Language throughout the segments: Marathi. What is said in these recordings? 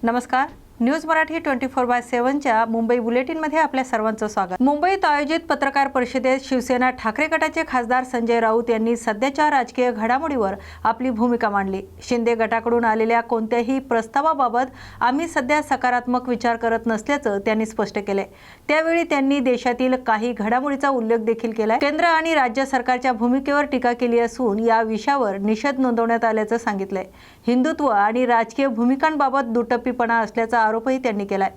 नमस्कार. न्यूज मराठी 24/7च्या मुंबई बुलेटिनमध्ये आपल्या सर्वांचं स्वागत. मुंबईत आयोजित पत्रकार परिषदेत शिवसेना ठाकरे गटाचे खासदार संजय राऊत यांनी सध्याच्या राजकीय घडामोडीवर आपली भूमिका मांडली. शिंदे गटाकडून आलेल्या कोणत्याही प्रस्तावाबाबत आम्ही सध्या सकारात्मक विचार करत नसल्याचं त्यांनी स्पष्ट केले. त्यावेळी त्यांनी देशातील काही घडामोडीचा उल्लेख देखील केला. केंद्र आणि राज्य सरकारच्या भूमिकेवर टीका केली असून या विषयावर निषेध नोंदवण्यात आल्याचं सांगितलंय. हिंदुत्व आणि राजकीय भूमिकांबाबत दुटप्पीपणा असल्याचा आरोपही त्यांनी केलाय.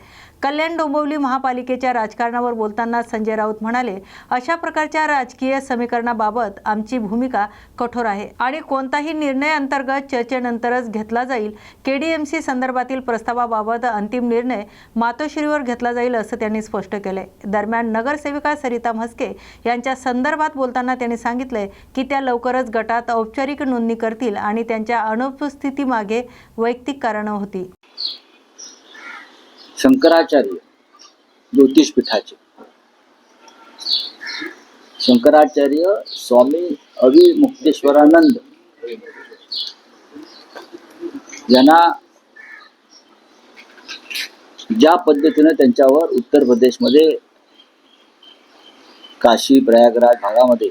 कल्याण डोंबिवली महापालिकेच्या राजकारणावर बोलताना संजय राऊत म्हणाले, अशा प्रकारच्या राजकीय समीकरणाबाबत आमची भूमिका कठोर आहे आणि कोणताही निर्णय अंतर्गत चर्चेनंतरच घेतला जाईल. केडीएमसी संदर्भातील प्रस्तावाबाबत अंतिम निर्णय मातोश्रीवर घेतला जाईल असं त्यांनी स्पष्ट केलंय. दरम्यान नगरसेविका सरिता म्हस्के यांच्या संदर्भात बोलताना त्यांनी सांगितलंय की त्या लवकरच गटात औपचारिक नोंदणी करतील आणि त्यांच्या अनुपस्थितीमागे वैयक्तिक कारणं होती. शंकराचार्य ज्योतिषपीठाचे शंकराचार्य स्वामी अविमुक्तेश्वरानंद यांना ज्या पद्धतीने त्यांच्यावर उत्तर प्रदेशमध्ये काशी प्रयागराज भागामध्ये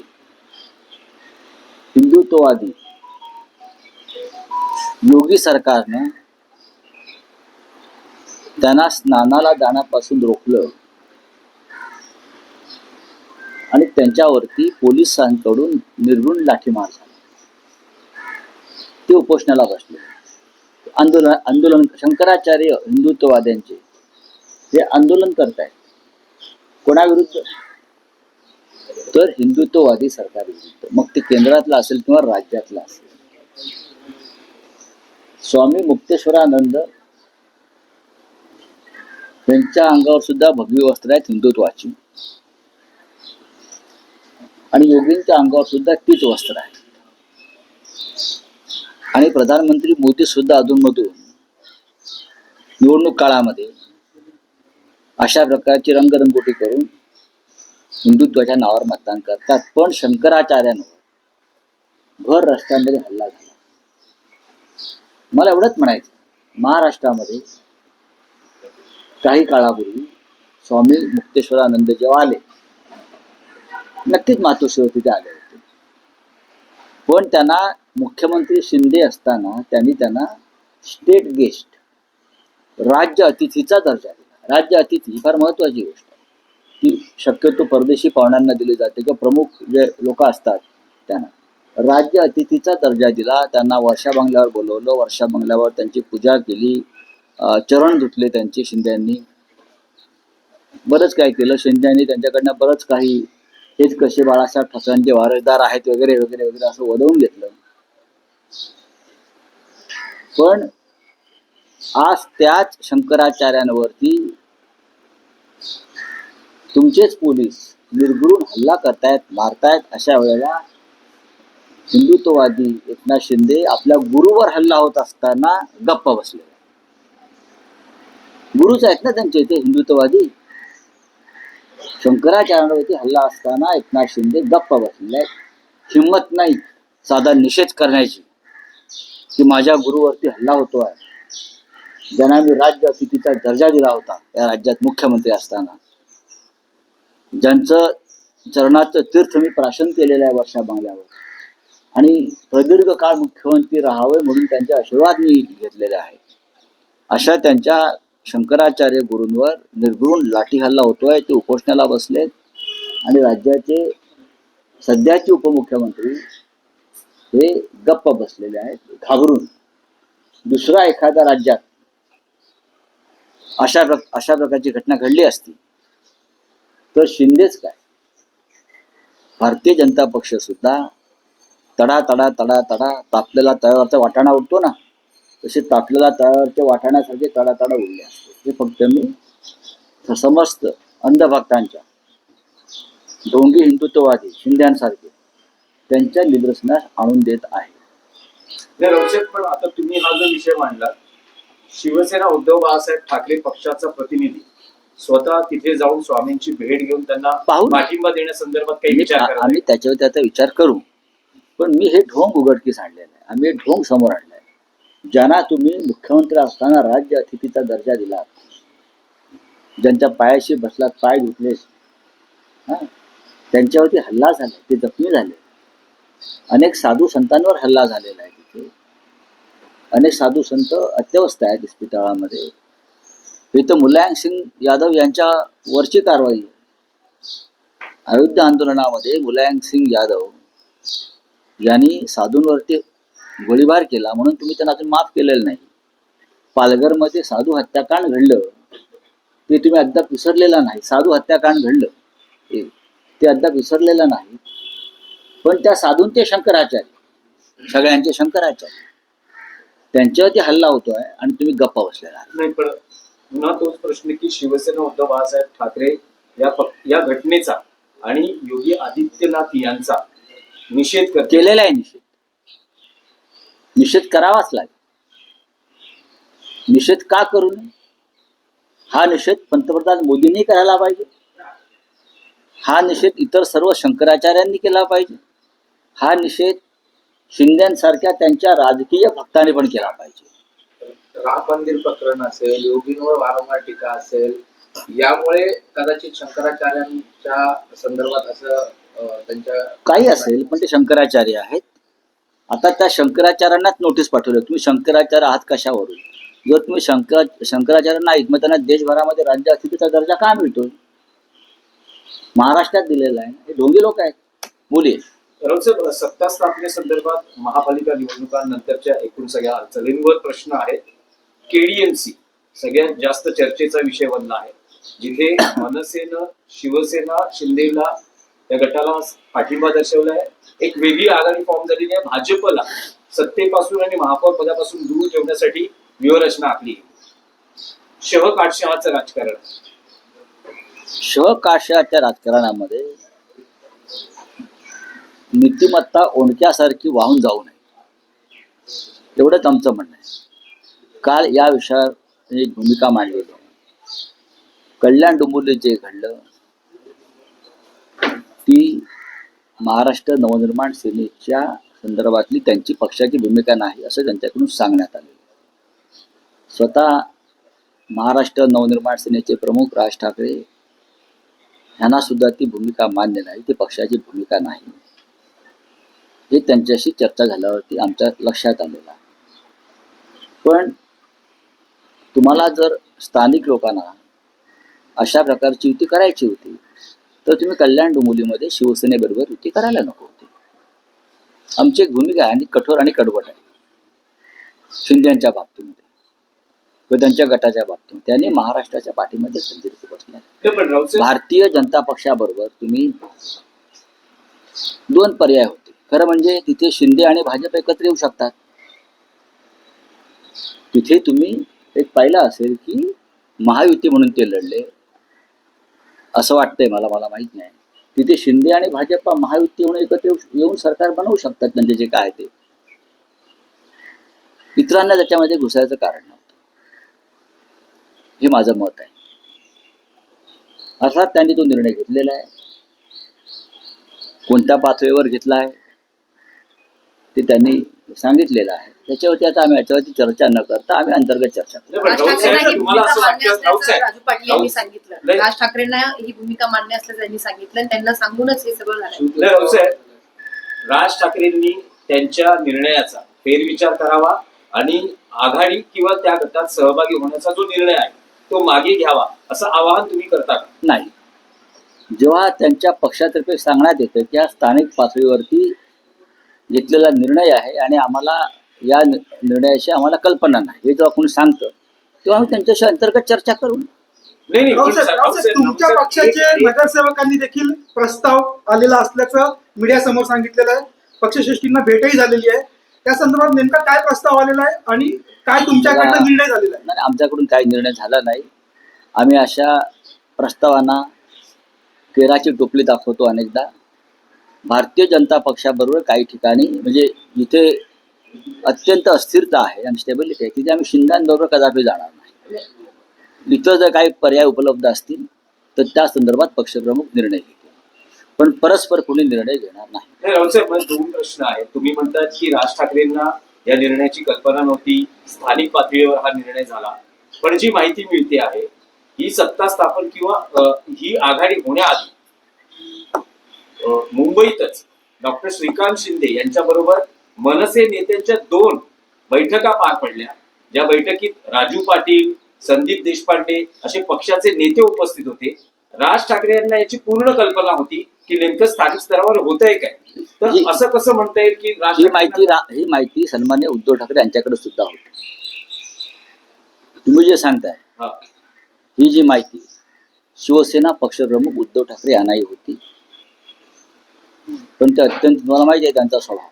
हिंदुत्ववादी योगी सरकारनं त्यांना स्नानाला जाण्यापासून रोखलं आणि त्यांच्यावरती पोलिसांकडून निर्घृण लाठीमार झाला. ते उपोषणाला बसले. आंदोलन शंकराचार्य हिंदुत्ववाद्यांचे हे आंदोलन करतायत. कोणाविरुद्ध? तर हिंदुत्ववादी सरकार विरुद्ध. मग ते केंद्रातलं असेल किंवा राज्यातलं असेल. स्वामी मुक्तेश्वरानंद त्यांच्या अंगावर सुद्धा भगवी वस्त्र आहेत हिंदुत्वाची आणि योगींच्या अंगावर सुद्धा तीच वस्त्र आहे. आणि प्रधानमंत्री मोदी सुद्धा अधूनमधून निवडणूक काळामध्ये अशा प्रकारची रंगरंगोटी करून हिंदुत्वाच्या नावावर मतदान करतात. पण शंकराचार्यांवर भर रस्त्यामध्ये हल्ला झाला. मला एवढंच म्हणायचं, महाराष्ट्रामध्ये काही काळापूर्वी स्वामी मुक्तेश्वरानंद जेव्हा आले, नक्कीच मातोश्रीवरती ते आले होते. पण त्यांना मुख्यमंत्री शिंदे असताना त्यांना स्टेट गेस्ट, राज्य अतिथीचा दर्जा दिला. राज्य अतिथी फार महत्वाची गोष्ट आहे. ती शक्यतो परदेशी पाहुण्यांना दिली जाते किंवा प्रमुख जे लोक असतात त्यांना राज्य अतिथीचा दर्जा दिला. त्यांना वर्षा बंगल्यावर बोलवलं. वर्षा बंगल्यावर त्यांची पूजा केली, चरण धुतले त्यांचे. शिंद्यांनी बरंच काय केलं. शिंद्यांनी त्यांच्याकडनं बरंच काही, हेच कसे बाळासाहेब ठाकरेंचे वारसदार आहेत वगैरे वगैरे वगैरे असं वदवून घेतलं. पण आज त्याच शंकराचार्यांवरती तुमचेच पोलीस निर्घृण हल्ला करतायत, मारतायत. अशा वेळेला हिंदुत्ववादी एकनाथ शिंदे आपल्या गुरुवर हल्ला होत असताना गप्प बसले. गुरुच आहेत ना त्यांचे ते हिंदुत्ववादी. शंकराचार्यांवरती हल्ला असताना एकनाथ शिंदे गप्प बसलेले आहेत. हिंमत नाही साधा निषेध करण्याची की माझ्या गुरुवरती हल्ला होतोय, ज्यांना मी राज्य अतिथीचा दर्जा दिला होता या राज्यात मुख्यमंत्री असताना, ज्यांचं चरणाचं तीर्थ मी प्राशन केलेलं आहे वर्षा बंगल्यावर आणि प्रदीर्घ काळ मुख्यमंत्री राहावे म्हणून त्यांचे आशीर्वाद मी घेतलेले आहे. अशा त्यांच्या शंकराचार्य गुरूंवर निर्घृण लाठी हल्ला होतोय. ते उपोषणाला बसलेत आणि राज्याचे सध्याचे उपमुख्यमंत्री हे गप्प बसलेले आहेत घाबरून. दुसऱ्या एखाद्या राज्यात अशा प्रकारची घटना घडली असती तर शिंदेच काय, भारतीय जनता पक्ष सुद्धा तडा तडा तडा तडा तापलेला तव्यावरचा वाटाणा उडतो ना, तसे तापलेला तव्यावरच्या वाटाण्यासारखे तडा तडा उडले असते. हे फक्त मी समस्त अंधभक्तांच्या, ढोंगी हिंदुत्ववादी शिंद्यांसारखे त्यांच्या निदर्शनास आणून देत आहे. पण आता तुम्ही हा जो विषय मांडला, शिवसेना उद्धव बाळासाहेब ठाकरे पक्षाचा प्रतिनिधी स्वतः तिथे जाऊन स्वामींची भेट घेऊन त्यांना पाठिंबा देण्यासंदर्भात काही विचार करा. आम्ही त्याच्यावर त्याचा विचार करू. पण मी हे ढोंग उघडकीस आणलेलं आहे. आम्ही हे ढोंग समोर आणलंय. ज्यांना तुम्ही मुख्यमंत्री असताना राज्य अतिथीचा दर्जा दिला, ज्यांच्या पायाशी बसलात, पाय धुतलेस, त्यांच्यावरती हल्ला झाला, ते जखमी झाले. अनेक साधू संतांवर हल्ला झालेला आहे तिथे. अनेक साधू संत अत्यवस्थ आहेत इस्पितळामध्ये. इथं मुलायम सिंग यादव यांच्या वरची कारवाई. अयोध्या आंदोलनामध्ये मुलायम सिंग यादव यांनी साधूंवरती गोळीबार केला म्हणून तुम्ही त्यांना अजून माफ केलेलं नाही. पालघरमध्ये साधू हत्याकांड घडलं, ते तुम्ही अद्याप विसरलेला नाही. साधू हत्याकांड घडलं ते अद्याप विसरलेलं नाही. पण त्या साधून ते शंकराचार्य, सगळ्यांचे शंकराचार्य, त्यांच्यावरती हल्ला होतोय आणि तुम्ही गप्पा बसलेला नाही. पण पुन्हा तोच प्रश्न की शिवसेना उद्धव बाळासाहेब ठाकरे या घटनेचा आणि योगी आदित्यनाथ यांचा निषेध करते. केलेला आहे. निषेध करावाच लागेल. निषेध का करू नये? हा निषेध पंतप्रधान मोदींनी करायला पाहिजे. हा निषेध इतर सर्व शंकराचार्यांनी केला पाहिजे. हा निषेध शिंदेसारख्या त्यांच्या राजकीय भक्तांनी पण केला पाहिजे. राम मंदिर प्रकरण असेल, योगींवर वारंवार टीका असेल, यामुळे कदाचित शंकराचार्यांच्या संदर्भात असं त्यांच्या काही असेल, पण ते शंकराचार्य आहेत. आता त्या शंकराचार्यांनाच नोटीस पाठवलं, तुम्ही शंकराचार्य आहात कशावरून? जर तुम्ही शंकराचार्य नाहीत, मग त्यांना देशभरामध्ये राज्य अतिथीचा दर्जा का मिळतोय? महाराष्ट्रात दिलेला आहे. हे ढोंगी लोक आहेत. बोलिये. राऊतसाहेब, सत्ता स्थापनेसंदर्भात महापालिका निवडणुकांनंतरच्या एकूण सगळ्या अडचणींवर प्रश्न आहेत. केडीएमसी सगळ्यात जास्त चर्चेचा विषय बनला आहे, जिथे मनसेनं शिवसेना शिंदेला या गटाला पाठिंबा दर्शवलाय. एक वेगळी आघाडी फॉर्म झालेली आहे. भाजपला सत्तेपासून आणि महापौर पदापासून दूर ठेवण्यासाठी व्यूहरचना आखली. शहकाटशहाचं राजकारण. शहकाशाच्या राजकारणामध्ये नीतिमत्ता ओंडक्यासारखी वाहून जाऊ नये, एवढंच आमचं म्हणणं आहे. काल या विषयावर एक भूमिका मांडली. कल्याण डोंबिवलीत जे घडलं ती महाराष्ट्र नवनिर्माण सेनेच्या संदर्भातली त्यांची पक्षाची भूमिका नाही असं त्यांच्याकडून सांगण्यात आले. स्वतः महाराष्ट्र नवनिर्माण सेनेचे प्रमुख राज ठाकरे यांना सुद्धा ती भूमिका मान्य नाही, ती पक्षाची भूमिका नाही, हे त्यांच्याशी चर्चा झाल्यावरती आमच्या लक्षात आलेलं आहे. पण तुम्हाला जर स्थानिक लोकांना अशा प्रकारची युती करायची होती तर तुम्ही कल्याण डोंबिवलीमध्ये शिवसेनेबरोबर युती करायला नको होती. आमची एक भूमिका आहे आणि कठोर आणि कडवट आहे. शिंदेच्या बाबतीमध्ये व त्यांच्या गटाच्या बाबतीत त्यांनी महाराष्ट्राच्या पाठीमध्ये संधी बसल्या. भारतीय जनता पक्षाबरोबर तुम्ही दोन पर्याय होते. खरं म्हणजे तिथे शिंदे आणि भाजप एकत्र येऊ शकतात. तिथे तुम्ही एक पाहिलं असेल की महायुती म्हणून ते लढले असं वाटतंय मला माहित नाही. तिथे शिंदे आणि भाजप महायुती म्हणून एकत्र येऊन सरकार बनवू शकतात. म्हणजे जे काय ते इतरांना त्याच्यामध्ये घुसायचं कारण नव्हतं, हे माझं मत आहे. अर्थात त्यांनी तो निर्णय घेतलेला आहे. कोणत्या पातळीवर घेतला आहे ते त्यांनी सांगितलेलं आहे. त्याच्यावरती आता आम्ही याच्यावरती चर्चा न करता आम्ही अंतर्गत चर्चा करू. राजू पाटील यांनी सांगितलं, राज ठाकरेंना ही भूमिका मान्य असल्याचं त्यांनी सांगितलं आणि त्यांना सांगूनच हे सगळं झालं. राज ठाकरेंनी त्यांच्या निर्णयाचा फेरविचार करावा आणि आघाडी किंवा त्या गटात सहभागी होण्याचा जो निर्णय आहे तो मागे घ्यावा असं आवाहन तुम्ही करता का? नाही. जेव्हा त्यांच्या पक्षातर्फे सांगण्यात येतं की या स्थानिक पातळीवरती घेतलेला निर्णय आहे आणि आम्हाला या निर्णयाची आम्हाला कल्पना नाही, हे जेव्हा कोणी सांगतं तेव्हा आम्ही त्यांच्याशी अंतर्गत चर्चा करू. तुमच्या पक्षाचे नगरसेवकांनी देखील प्रस्ताव आलेला असल्याचं मीडिया समोर सांगितलेलं आहे. पक्षश्रेष्ठींना भेटही झालेली आहे. त्या संदर्भात नेमका काय प्रस्ताव आलेला आहे आणि काय तुमच्याकडनं निर्णय झालेला आहे? आमच्याकडून काही निर्णय झाला नाही. आम्ही अशा प्रस्तावांना केराची टोपली दाखवतो अनेकदा. भारतीय जनता पक्षाबरोबर काही ठिकाणी म्हणजे जिथे अत्यंत अस्थिरता आहे आणि स्टेबिलिटी आहे तिथे आम्ही शिंद्यांबरोबर कदापि जाणार नाही. इथं जर काही पर्याय उपलब्ध असतील तर त्या संदर्भात पक्षप्रमुख निर्णय घेतील, पण परस्पर कोणी निर्णय घेणार नाही. राऊतसाहेब, दोन प्रश्न आहेत. तुम्ही म्हणतात की राज ठाकरेंना या निर्णयाची कल्पना नव्हती. स्थानिक पातळीवर हा निर्णय झाला. पण जी माहिती मिळते आहे ही सत्ता स्थापन किंवा ही आघाडी होण्याआधी मुंबईतच डॉक्टर श्रीकांत शिंदे यांच्याबरोबर मनसे नेत्यांच्या 2 बैठका पार पडल्या. ज्या बैठकीत राजू पाटील, संदीप देशपांडे असे पक्षाचे नेते उपस्थित होते. राज ठाकरे यांना याची पूर्ण कल्पना होती की नेमकं स्थानिक स्तरावर होतंय काय. तर असं कसं म्हणता येईल की ही माहिती सन्मान्य उद्धव ठाकरे यांच्याकडे सुद्धा होती. तुम्ही जे सांगताय हा, ही जी माहिती शिवसेना पक्षप्रमुख उद्धव ठाकरे यांनाही होती. पण ते अत्यंत, मला माहिती आहे त्यांचा स्वभाव,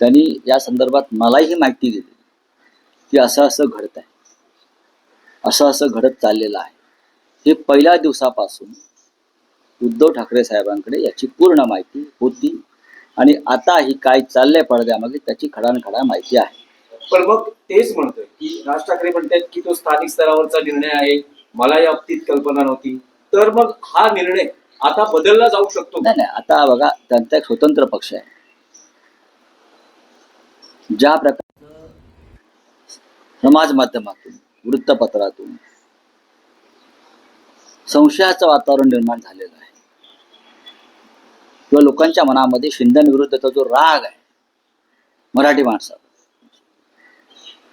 त्यांनी या संदर्भात मलाही ही माहिती दिली की असं असं घडत आहे, असं असं घडत चाललेलं आहे. हे पहिल्या दिवसापासून उद्धव ठाकरे साहेबांकडे याची पूर्ण माहिती होती आणि आता ही काय चाललंय पडद्यामागे त्याची खडानखडा माहिती आहे. पण मग तेच म्हणतोय की राज ठाकरे म्हणतात की तो स्थानिक स्तरावरचा निर्णय आहे, मला या बाबतीत कल्पना नव्हती. तर मग हा निर्णय आता बदलला जाऊ शकतो. नाही, आता बघा, त्यांचा एक स्वतंत्र पक्ष आहे. ज्या प्रकारचं समाज माध्यमातून, वृत्तपत्रातून संशयाचं वातावरण निर्माण झालेलं आहे किंवा लोकांच्या मनामध्ये शिंदेविरुद्धचा जो राग आहे मराठी माणसाचा,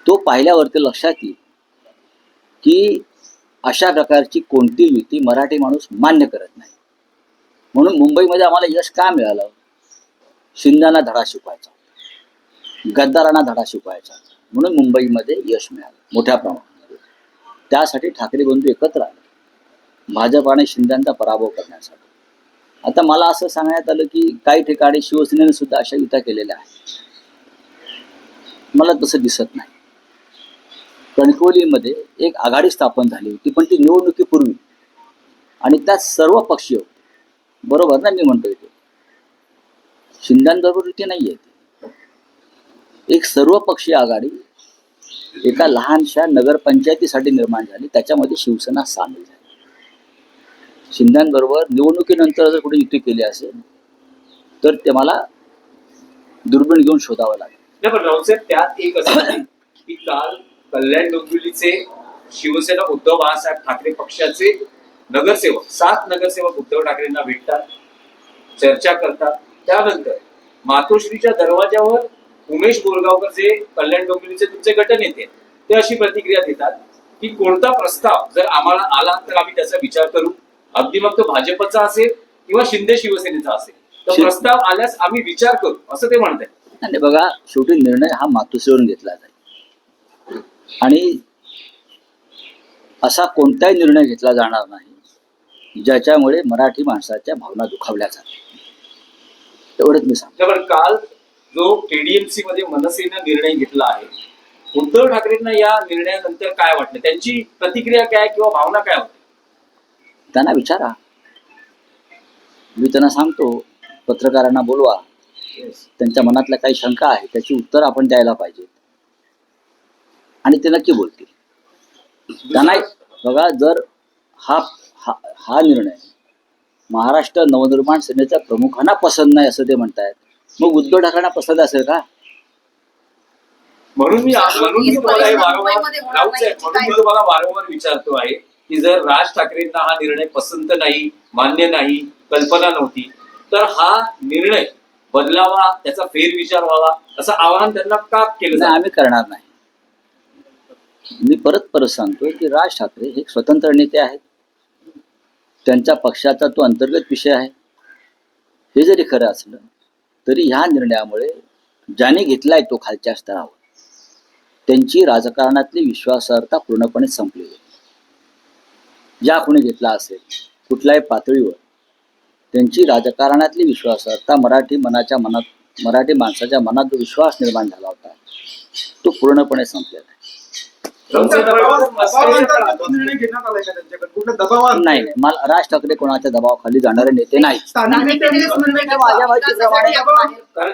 तो पाहिल्यावरती लक्षात येईल की अशा प्रकारची कोणती युती मराठी माणूस मान्य करत नाही. म्हणून मुंबईमध्ये आम्हाला यश का मिळालं? शिंदेना धडा शिकवायचा, गद्दारांना धडा शिकवायचा, म्हणून मुंबईमध्ये यश मिळालं मोठ्या प्रमाणामध्ये. त्यासाठी ठाकरे बंधू एकत्र आले भाजप आणि शिंदेचा पराभव करण्यासाठी. आता मला असं सांगण्यात आलं की काही ठिकाणी शिवसेनेने सुद्धा अशा युत्या केलेल्या आहेत. मला तसं दिसत नाही. कणकवलीमध्ये एक आघाडी स्थापन झाली होती, पण ती निवडणुकीपूर्वी, आणि त्यात सर्व पक्षीय, बरोबर ना मी म्हणतोय, ते शिंदेबरोबर युती नाही आहे. एक सर्वपक्षीय आघाडी एका लहानशा नगरपंचायतीसाठी निर्माण झाली, त्याच्यामध्ये शिवसेना सामील झाली. शिंदेबरोबर निवडणुकीनंतर जर कुठे युती केली असेल तर ते मला दुर्बीण घेऊन शोधावं लागेल. नाही, पण राऊतसाहेब त्यात एक असं आहे की काल कल्याण डोंबिवलीचे शिवसेना उद्धव बाळासाहेब ठाकरे पक्षाचे नगरसेवक 7 नगरसेवक उद्धव ठाकरेंना भेटतात, चर्चा करतात. त्यानंतर मातोश्रीच्या दरवाजावर उमेश बोरगावकर जे कल्याण डोंबिवलीचे तुमचे गटनेते ते अशी प्रतिक्रिया देतात की कोणता प्रस्ताव जर आम्हाला आला तर आम्ही त्याचा विचार करू. अगदी मग तो भाजपचा असेल किंवा शिंदे शिवसेनेचा असेल तर प्रस्ताव आल्यास आम्ही विचार करू, असं ते म्हणतात. आणि बघा, शेवटी निर्णय हा मातोश्रीवरून घेतला जाईल आणि असा कोणताही निर्णय घेतला जाणार नाही ज्याच्यामुळे मराठी माणसाच्या भावना दुखावल्या जातात. एवढंच मी सांगतो. पण काल जो केडीएमसी मध्ये मनसेनं निर्णय घेतला आहे, उद्धव ठाकरेंना या निर्णयानंतर काय वाटलं, त्यांची प्रतिक्रिया काय किंवा भावना काय होती? त्यांना विचारा, मी त्यांना सांगतो, पत्रकारांना बोलवा, त्यांच्या मनातल्या काही शंका आहे त्याची उत्तर आपण द्यायला पाहिजे आणि ते नक्की बोलतील. त्यांना बघा, जर हा निर्णय महाराष्ट्र नवनिर्माण सेनेच्या प्रमुखांना पसंत नाही असं ते म्हणतायत, मग उद्धव ठाकरेंना पसंत असेल का? म्हणून मी तुम्हाला वारंवार विचारतो आहे की जर राज ठाकरेंना हा निर्णय पसंत नाही, मान्य नाही, कल्पना नव्हती, तर हा निर्णय बदलावा, त्याचा फेरविचार व्हावा असं आवाहन त्यांना का केलं? आम्ही करणार नाही. मी परत सांगतोय की राज ठाकरे हे स्वतंत्र नेते आहेत, त्यांच्या पक्षाचा तो अंतर्गत विषय आहे. हे जरी खरं असलं तरी ह्या निर्णयामुळे ज्याने घेतलाय तो खालच्या स्तरावर त्यांची राजकारणातली विश्वासार्हता पूर्णपणे संपलेली. ज्या कोणी घेतला असेल कुठल्याही पातळीवर त्यांची राजकारणातली विश्वासार्हता, मराठी माणसाच्या मनात जो विश्वास निर्माण झाला होता तो पूर्णपणे संपलेला आहे. नाही, मला राज ठाकरे कोणाच्या दबावाखाली जाणारे नेते नाही. कारण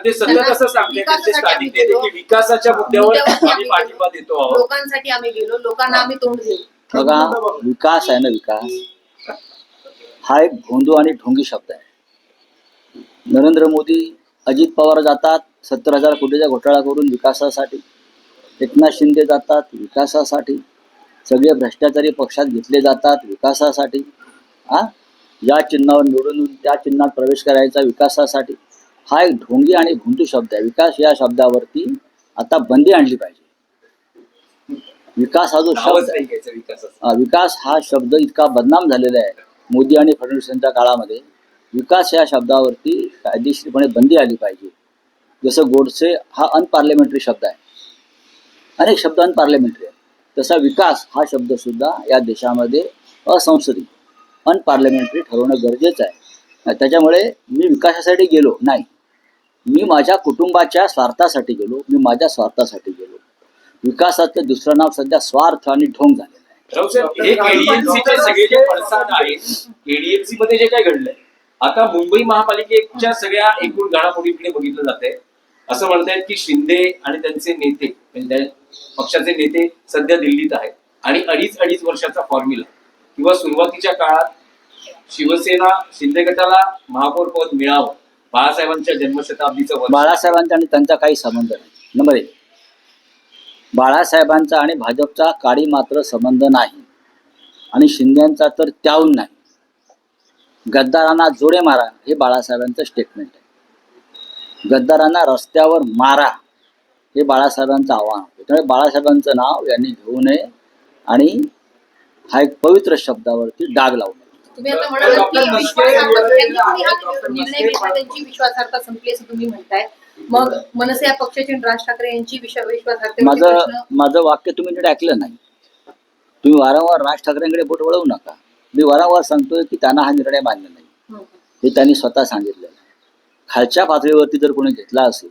ते सतत असं सांगते त्यांचे स्थानिक नेते की विकासाच्या मुद्द्यावर आम्ही पाठिंबा देतो आहोत, लोकांसाठी आम्ही गेलो, लोकांना आम्ही तोंड देऊ. बघा, विकास आहे ना, विकास हा एक भोंदू आणि ढोंगी शब्द आहे. नरेंद्र मोदी अजित पवार जातात 70,000 कोटीचा घोटाळा करून विकासासाठी, एकनाथ शिंदे जातात विकासासाठी, सगळे भ्रष्टाचारी पक्षात घेतले जातात विकासासाठी. या चिन्हावर निवडून येऊन त्या चिन्हात प्रवेश करायचा विकासासाठी. हा एक ढोंगी आणि भुंदू शब्द आहे. विकास या शब्दावरती आता बंदी आणली पाहिजे. विकास हा जो शब्द आहे, विकास हा शब्द इतका बदनाम झालेला आहे मोदी आणि फडणवीस यांच्या काळामध्ये. विकास या शब्दावरती कायदेशीरपणे बंदी आली पाहिजे. जसं गोडसे हा अनपार्लिमेंटरी शब्द आहे, अनेक शब्द अनपार्लिमेंटरी आहेत, तसा विकास हा शब्दसुद्धा या देशामध्ये असंसदीय अनपार्लिमेंटरी ठरवणं गरजेचं आहे. त्याच्यामुळे मी विकासासाठी गेलो नाही, मी माझ्या कुटुंबाच्या स्वार्थासाठी गेलो, मी माझ्या स्वार्थासाठी गेलो. विकासाचं दुसरं नाव सध्या स्वार्थ आणि ढोंग झालेलं आहे. एडीएमसीचे सगळे जे पडसाद आहेत, एडीएमसी मध्ये जे काय घडलंय, आता मुंबई महापालिकेच्या सगळ्या एकूण घडामोडीकडे बघितलं जात आहे. असं म्हणतायत की शिंदे आणि त्यांचे नेते, म्हणजे पक्षाचे नेते सध्या दिल्लीत आहेत आणि अडीच वर्षाचा फॉर्म्युला किंवा सुरुवातीच्या काळात शिवसेना शिंदे गटाला महापौर पद मिळावं, बाळासाहेबांच्या जन्मशताब्दीचं वर्ष. बाळासाहेबांचा आणि त्यांचा काही संबंध नाही. नंबर 1, बाळासाहेबांचा आणि भाजपचा काडी मात्र संबंध नाही आणि शिंदेचा तर त्याहून नाही. गद्दारांना जोडे मारा हे बाळासाहेबांचं स्टेटमेंट आहे. गद्दारांना रस्त्यावर मारा हे बाळासाहेबांचं आव्हान होतं. त्यामुळे बाळासाहेबांचं नाव यांनी घेऊ नये आणि हा एक पवित्र शब्दावरती डाग लावू नये. तुम्ही आता म्हणालात की विश्वासार्हता, त्यांनी हा निर्णय घेतला, त्यांची विश्वासार्हता संपली असं तुम्ही म्हणताय. मग मनसे या पक्षाची आणि राज ठाकरे यांची विश्वासार्हता. माझं वाक्य तुम्ही नीट ऐकलं नाही. तुम्ही वारंवार राज ठाकरेंकडे बोट वळवू नका. मी वारंवार सांगतोय की त्यांना हा निर्णय मान्य नाही, हे त्यांनी स्वतः सांगितलेलं आहे. खालच्या पातळीवरती जर कोणी घेतला असेल,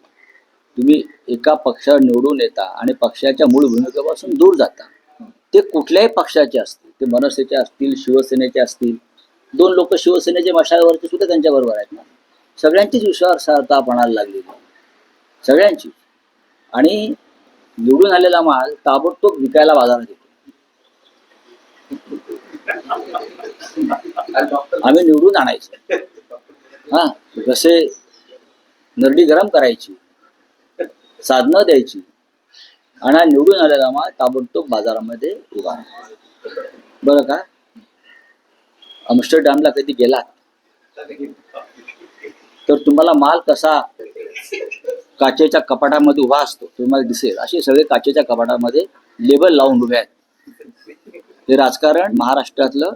तुम्ही एका पक्षावर निवडून येता आणि पक्षाच्या मूळ भूमिकेपासून दूर जाता. ते कुठल्याही पक्षाचे असतील, ते मनसेचे असतील, शिवसेनेचे असतील. 2 लोक शिवसेनेचे मशालवरती सुद्धा त्यांच्याबरोबर आहेत ना. सगळ्यांचीच विश्वासार्हता पणाला लागलेली, सगळ्यांची. आणि निवडून आलेला माल ताबडतोब विकायला बाजारात येतो. आम्ही निवडून आणायचो, जसे नरडी गरम करायची, साधनं द्यायची आणि निवडून आलेला माल ताबडतोब बाजारामध्ये उभा. बरं का? आमस्टरडॅमला कधी गेलात तर तुम्हाला माल कसा काचेच्या कपाटामध्ये उभा असतो तुम्हाला दिसेल. असे सगळे काचेच्या कपाटामध्ये लेबल लावून उभे आहेत. हे राजकारण महाराष्ट्रातलं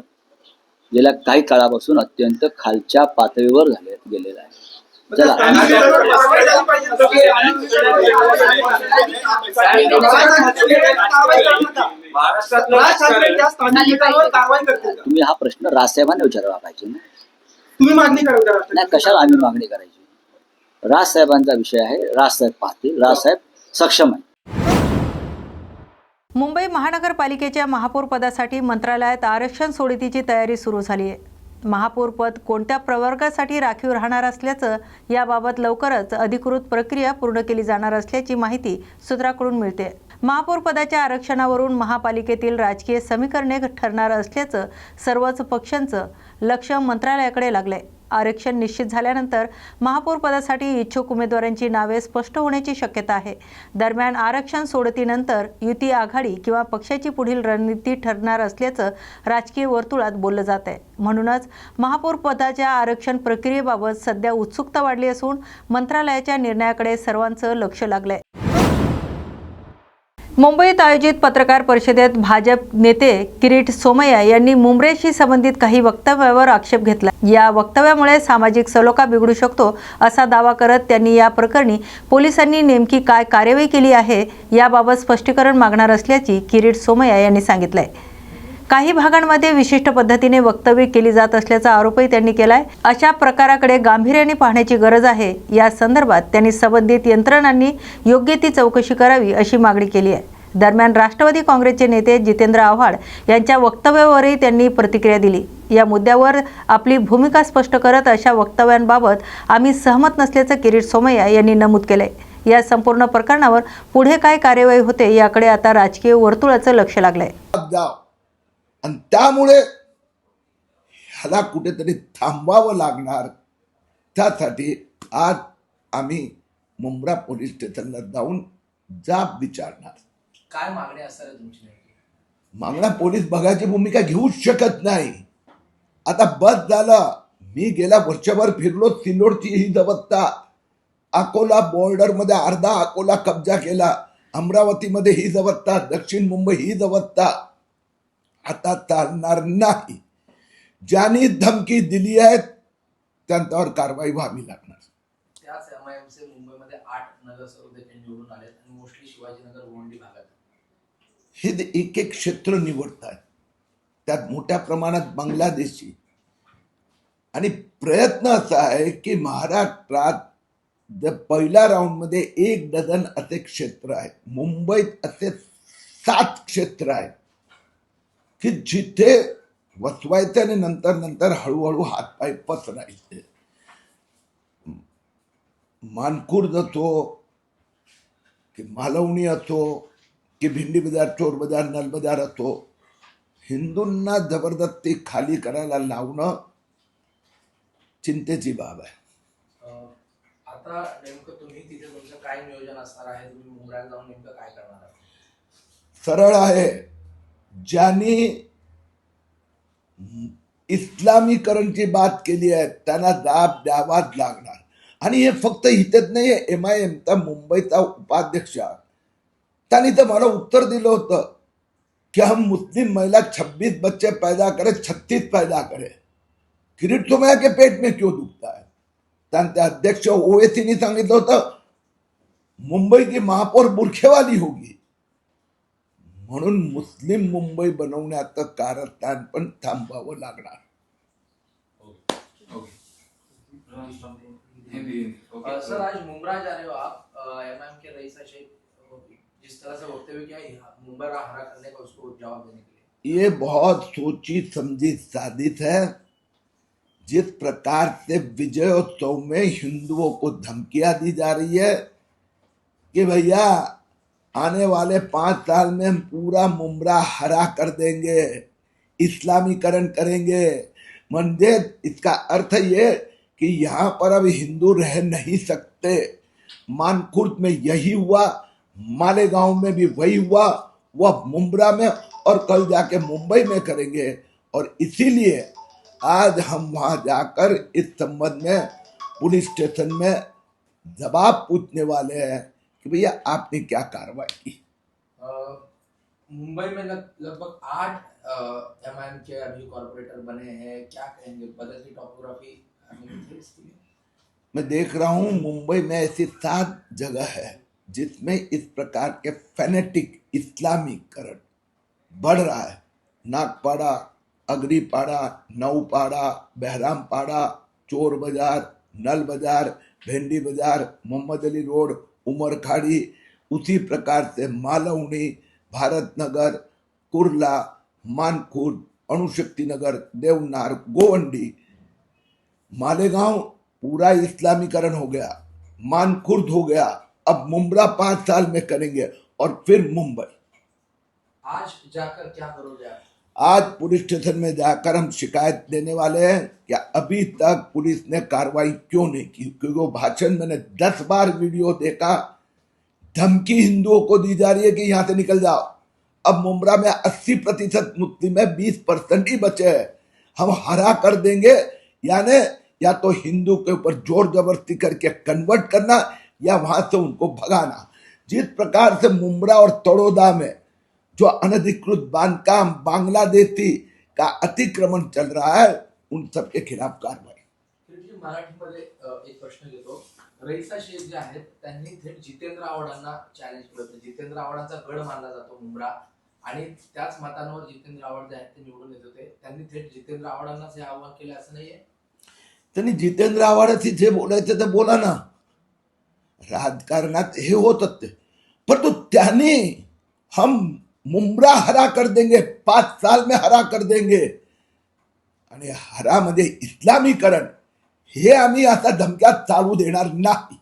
गेल्या काही काळापासून अत्यंत खालच्या पातळीवर गेलेलं आहे. चला, तुम्ही हा प्रश्न राजसाहेबांना विचारायला पाहिजे ना. तुम्ही मागणी करा. नाही, कशाला आम्ही मागणी करायची? राजसाहेबांचा विषय आहे, राजसाहेब पाहतील, राजसाहेब सक्षम आहे. मुंबई महानगरपालिकेच्या महापौर पदासाठी मंत्रालयात आरक्षण सोडतीची तयारी सुरू झाली आहे. महापौर पद कोणत्या प्रवर्गासाठी राखीव राहणार असल्याचं याबाबत लवकरच अधिकृत प्रक्रिया पूर्ण केली जाणार असल्याची माहिती सूत्राकडून मिळते. महापौर पदाच्या आरक्षणावरून महापालिकेतील राजकीय समीकरणे ठरणार असल्याचं सर्वच पक्षांचं लक्ष मंत्रालयाकडे लागलंय. आरक्षण निश्चित झाल्यानंतर महापौर पदासाठी इच्छुक उमेदवारांची नावे स्पष्ट होण्याची शक्यता आहे. दरम्यान आरक्षण सोडतीनंतर युती, आघाडी किंवा पक्षाची पुढील रणनीती ठरणार असल्याचं राजकीय वर्तुळात बोललं जात आहे. म्हणूनच महापौर पदाच्या आरक्षण प्रक्रियेबाबत सध्या उत्सुकता वाढली असून मंत्रालयाच्या निर्णयाकडे सर्वांचं लक्ष लागलंय. मुंबईत आयोजित पत्रकार परिषदेत भाजप नेते किरीट सोमय्या यांनी मुंब्रेशी संबंधित काही वक्तव्यावर आक्षेप घेतला. या वक्तव्यामुळे सामाजिक सलोखा बिघडू शकतो असा दावा करत त्यांनी या प्रकरणी पोलिसांनी नेमकी काय कार्यवाही केली आहे याबाबत स्पष्टीकरण मागणार असल्याची किरीट सोमय्या यांनी सांगितलंय. काही भागांमध्ये विशिष्ट पद्धतीने वक्तव्य केली जात असल्याचा आरोपही त्यांनी केलाय. अशा प्रकाराकडे गांभीर्याने पाहण्याची गरज आहे. या संदर्भात त्यांनी संबंधित यंत्रणांनी योग्य ती चौकशी करावी अशी मागणी केली आहे. दरम्यान राष्ट्रवादी काँग्रेसचे नेते जितेंद्र आव्हाड यांच्या वक्तव्यावरही त्यांनी प्रतिक्रिया दिली. या मुद्द्यावर आपली भूमिका स्पष्ट करत अशा वक्तव्यांबाबत आम्ही सहमत नसल्याचं किरीट सोमय्या यांनी नमूद केलंय. या संपूर्ण प्रकरणावर पुढे काय कार्यवाही होते याकडे आता राजकीय वर्तुळाचं लक्ष लागलंय. आणि त्यामुळे ह्याला कुठेतरी थांबावं लागणार. त्यासाठी आज आम्ही मुंब्रा पोलीस स्टेशनला जाऊन जाब विचारणार. काय मागणी असणार आहे तुमची नेमकी? मागणा पोलीस बघायची भूमिका घेऊच शकत नाही. आता बस झालं. मी गेल्या वर्षभर फिरलो. सिल्लोडची ही जवत्ता, अकोला बॉर्डरमध्ये अर्धा अकोला कब्जा केला, अमरावतीमध्ये ही जवत्ता, दक्षिण मुंबई ही जवत्ता. आता चालणार नाही. ज्यांनी धमकी दिली आहे त्यांच्यावर कारवाई व्हावी लागणार. त्याच MIMचे मुंबईमध्ये 8 नगरसेवक देखील निवडून आले आणि मोस्टली शिवाजीनगर गोंडी भागात. हे एक एक क्षेत्र निवडतात. त्यात मोठ्या प्रमाणात बांगलादेशी. आणि प्रयत्न असा आहे की महाराष्ट्रात पहिल्या राऊंडमध्ये 1 डझन असे क्षेत्र आहेत. मुंबईत असे 7 क्षेत्र आहेत की जिथे वसवायचे आणि नंतर नंतर हळूहळू हातपाय पसरायचे. मानखुर्द असो की मालवणी असो की भिंडी बाजार, चोर बाजार, नल बाजार असो, हिंदूंना जबरदस्ती खाली करायला लावणं चिंतेची बाब आहे. आता नेमकं तुम्ही तिथे तुमचं काय नियोजन असणार आहे? तुम्ही मुंब्र्याला जाऊन नेमकं काय करणार आहात? सरळ आहे. ज्यांनी इस्लामीकरणची बात केली आहे त्यांना दाब द्यावाच लागणार. आणि हे फक्त इथेच नाही. MIMचा मुंबईचा उपाध्यक्ष त्यांनी तर मला उत्तर दिलं होतं कि हम मुस्लिम महिला 26 बच्चे पैदा करे, 36 पैदा करे, फिर तुम्हें के पेट में क्यों दुखता है. त्यांचे अध्यक्ष ओवेसीनी सांगितलं होतं मुंबई की महापौर बुरखेवाली होगी. म्हणून मुस्लिम मुंबई बनवण्याचं कारस्थान पण थांबावं लागणार. सर, आज मुंब्रा जा रहे हो आप. MIM के रईसा शेख जिस तरह से वक्तव्य किया, मुंब्रा हरा करने का उसको जवाब देने के लिए, ये बहुत सोची समझी साजिश है. जिस प्रकार से विजयोत्सव में हिंदुओं को धमकियां दी जा रही है कि भैया आने वाले 5 साल में हम पूरा मुंब्रा हरा कर देंगे, इस्लामीकरण करेंगे. म्हणजे इसका अर्थ ये कि यहाँ पर अब हिंदू रह नहीं सकते. मानखुर्द में यही हुआ, मालेगांव में भी वही हुआ, वह मुंब्रा में और कल जाके मुंबई में करेंगे. और इसीलिए आज हम वहां जाकर इस संबंध में पुलिस स्टेशन में जवाब पूछने वाले हैं कि भैया आपने क्या कार्रवाई की. मुंबई में लगभग 8 MIM के अभी कॉर्पोरेटर बने हैं. क्या कहेंगे बदलती टॉपोग्राफी? मैं देख रहा हूं मुंबई में ऐसी 7 जगह है जिसमें इस प्रकार के फैनेटिक इस्लामीकरण बढ़ रहा है. नागपाड़ा, अग्रीपाड़ा, नौपाड़ा, बहरामपाड़ा, चोर बाजार, नल बाजार, भिंडी बाजार, मोहम्मद अली रोड, उमरखाड़ी, उसी प्रकार से मालवनी, भारत नगर, कुर्ला, मानखुर्द, अणुशक्ति नगर, देवनार, गोवंडी, मालेगांव पूरा इस्लामीकरण हो गया, मानखुर्द हो गया. अब मुंब्रा 5 साल में करेंगे और फिर मुंबई. आज जाकर क्या करोगे आप? आज पुलिस स्टेशन में जाकर हम शिकायत देने वाले हैं कि अभी तक पुलिस ने कार्रवाई क्यों नहीं की. क्योंकि वो भाषण मैंने 10 बार वीडियो देखा. धमकी हिंदुओं को दी जा रही है कि यहां से निकल जाओ. अब मुंब्रा में 80% मुस्लिम है, 20% ही बचे हैं. हम हरा कर देंगे. यानी या तो हिंदू के ऊपर जोर जबरदस्ती करके कन्वर्ट करना या वहां से उनको भगाना. जिस प्रकार से मुंब्रा और तड़ोदा में जो अनधिकृत बांधकाम बांग्लादेशी का अतिक्रमण चल रहा है उन सबके खिलाफ कारवाई. मराठीमध्ये एक प्रश्न घेतो. रईसा शेख जे आहेत त्यांनी थेट जितेंद्र आव्हाडांना चॅलेंज केलं होतं. जितेंद्र आव्हाडांचा गड मानला जातो मुंब्रा आणि त्याच मतांवर जितेंद्र आव्हाड जे आहेत ते निवडून येत होते. त्यांनी थेट जितेंद्र आव्हाडांनाच हे आव्हान केलं असं नाहीये. त्यांनी जितेंद्र आव्हाडाशी जे बोलायचं ते बोला ना. राजकारणात हे होत असते. परंतु त्यांनी हम मुंब्रा हरा कर देंगे, 5 साल में हरा कर देंगे आणि हरामध्ये इस्लामीकरण हे आम्ही आता धमक्यात चालू देणार नाही.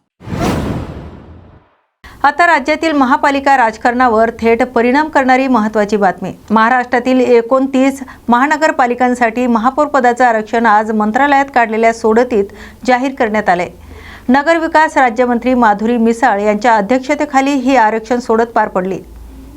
आता राज्यातील महापालिका राजकारणावर थेट परिणाम करणारी महत्त्वाची बातमी. महाराष्ट्रातील 29 महानगरपालिकांसाठी महापौर पदाचं आरक्षण आज मंत्रालयात काढलेल्या सोडतीत जाहीर करण्यात आले. नगरविकास राज्यमंत्री माधुरी मिसाळ यांच्या अध्यक्षतेखाली ही आरक्षण सोडत पार पडली।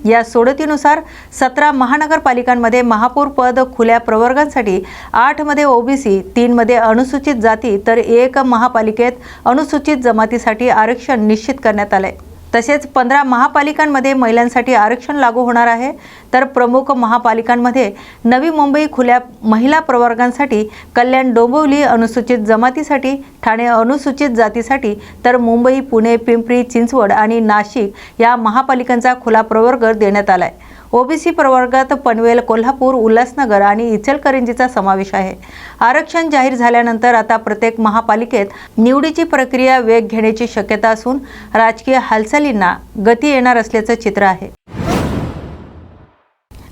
या सोडतीनुसार 17 महानगरपालिकांमध्ये महापौर पद खुल्या प्रवर्गांसाठी 8 मध्ये ओबीसी, 3 मध्ये अनुसूचित जाती तर 1 महापालिकेत अनुसूचित जमातीसाठी आरक्षण निश्चित करण्यात आले। तसेच 15 महापालिकांमध्ये महिलांसाठी आरक्षण लागू होणार आहे, तर प्रमुख महापालिकांमध्ये नवी मुंबई खुल्या महिला प्रवर्गांसाठी, कल्याण डोंबिवली अनुसूचित जमातीसाठी, ठाणे अनुसूचित जातीसाठी तर मुंबई, पुणे, पिंपरी चिंचवड आणि नाशिक या महापालिकांचा खुला प्रवर्ग देण्यात आलाय। ओबीसी प्रवर्गात पनवेल, कोल्हापूर, उल्हासनगर आणि इचलकरंजीचा समावेश आहे। आरक्षण जाहीर झाल्यानंतर आता प्रत्येक महापालिकेत निवडीची प्रक्रिया वेग घेण्याची शक्यता असून राजकीय हालचालींना गती येणार असल्याचं चित्र आहे।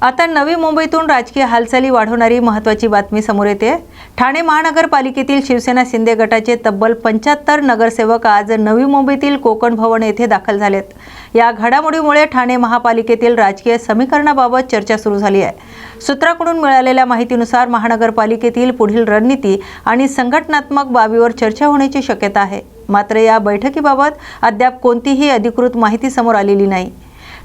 आता नवी मुंबईतून राजकीय हालचाली वाढवणारी महत्त्वाची बातमी समोर येते। ठाणे महानगरपालिकेतील शिवसेना शिंदे गटाचे तब्बल 75 नगरसेवक आज नवी मुंबईतील कोकण भवन येथे दाखल झालेत। या घडामोडीमुळे ठाणे महापालिकेतील राजकीय समीकरणाबाबत चर्चा सुरू झाली आहे। सूत्रांकडून मिळालेल्या माहितीनुसार महानगरपालिकेतील पुढील रणनीती आणि संघटनात्मक बाबीवर चर्चा होण्याची शक्यता आहे। मात्र या बैठकीबाबत अद्याप कोणतीही अधिकृत माहिती समोर आलेली नाही।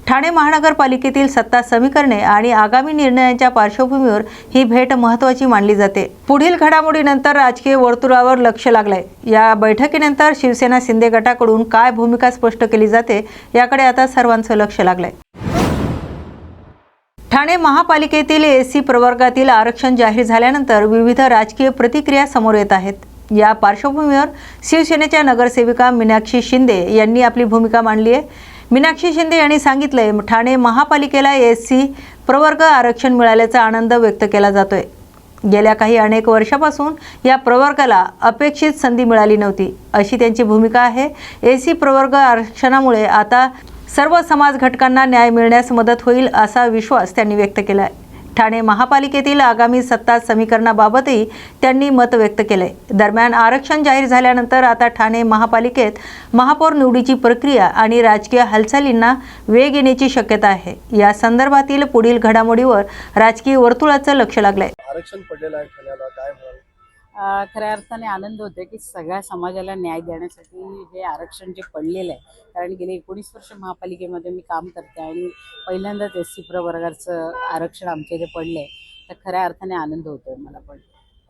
ठाणे महानगरपालिकेतील सत्ता समीकरणे आणि आगामी निर्णयांच्या पार्श्वभूमीवर ही भेट महत्त्वाची मानली जाते। पुढील घडामोडीनंतर राजकीय वर्तुळावर लक्ष लागलंय। या बैठकीनंतर शिवसेना शिंदे गटाकडून काय भूमिका स्पष्ट केली जाते याकडे आता सर्वांचं लक्ष लागलंय। ठाणे महापालिकेतील एसी प्रवर्गातील आरक्षण जाहीर झाल्यानंतर विविध राजकीय प्रतिक्रिया समोर येत आहेत। या पार्श्वभूमीवर शिवसेनेच्या नगरसेविका मीनाक्षी शिंदे यांनी आपली भूमिका मांडली आहे। मीनाक्षी शिंदे यांनी सांगितलंय, ठाणे महापालिकेला एसी प्रवर्ग आरक्षण मिळाल्याचा आनंद व्यक्त केला जातोय। गेल्या अनेक वर्षापासून या प्रवर्गाला अपेक्षित संधी मिळाली नव्हती, अशी त्यांची भूमिका आहे। एसी प्रवर्ग आरक्षणामुळे आता सर्व समाज घटकांना न्याय मिळण्यास मदत होईल असा विश्वास त्यांनी व्यक्त केला आहे। ठाणे महापालिकेतील आगामी सत्ता समीकरणाबाबतही त्यांनी मत व्यक्त केले। दरम्यान आरक्षण जाहीर झाल्यानंतर आता ठाणे महापालिकेत महापौर निवडीची प्रक्रिया आणि राजकीय हालचालींना वेग येण्याची शक्यता आहे। या संदर्भातील पुढील घडामोडीवर राजकीय वर्तुळाचं लक्ष लागलंय। आरक्षण पडलेलं आहे ठाण्याला, काय म्हणाल? खऱ्या अर्थाने आनंद होतोय की सगळ्या समाजाला न्याय देण्यासाठी हे आरक्षण जे पडलेलं आहे, कारण गेले 19 वर्ष महापालिकेमध्ये मी काम करते आणि पहिल्यांदाच एससी प्रवर्गाचं आरक्षण आमच्या इथे पडलंय, तर खऱ्या अर्थाने आनंद होतोय मला पण।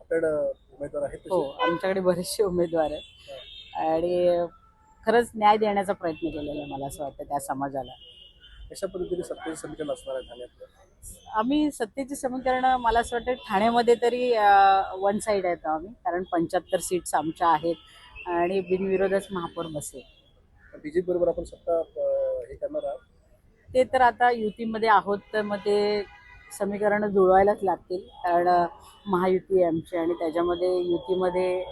आपल्याकडे उमेदवार आहेत? हो, आमच्याकडे बरेचसे उमेदवार आहेत आणि खरंच न्याय देण्याचा प्रयत्न केलेला आहे मला असं वाटतं त्या समाजाला। कशा पद्धतीने सत्तेचं समीकरण असणार आहे ठाण्यात? आम्ही सत्तेचे समीकरण मला असं वाटतं ठाण्यामध्ये तरी वन साईड आहेत आम्ही, कारण 75 सीट्स आमच्या आहेत आणि बिनविरोधच महापौर बसेल। बीजेपी बरोबर आपण सत्ता हे करणार आहात? ते तर आता युतीमध्ये आहोत, तर मग ते समीकरण जुळवायलाच लागतील, कारण महायुती आहे आमची आणि त्याच्यामध्ये युतीमध्ये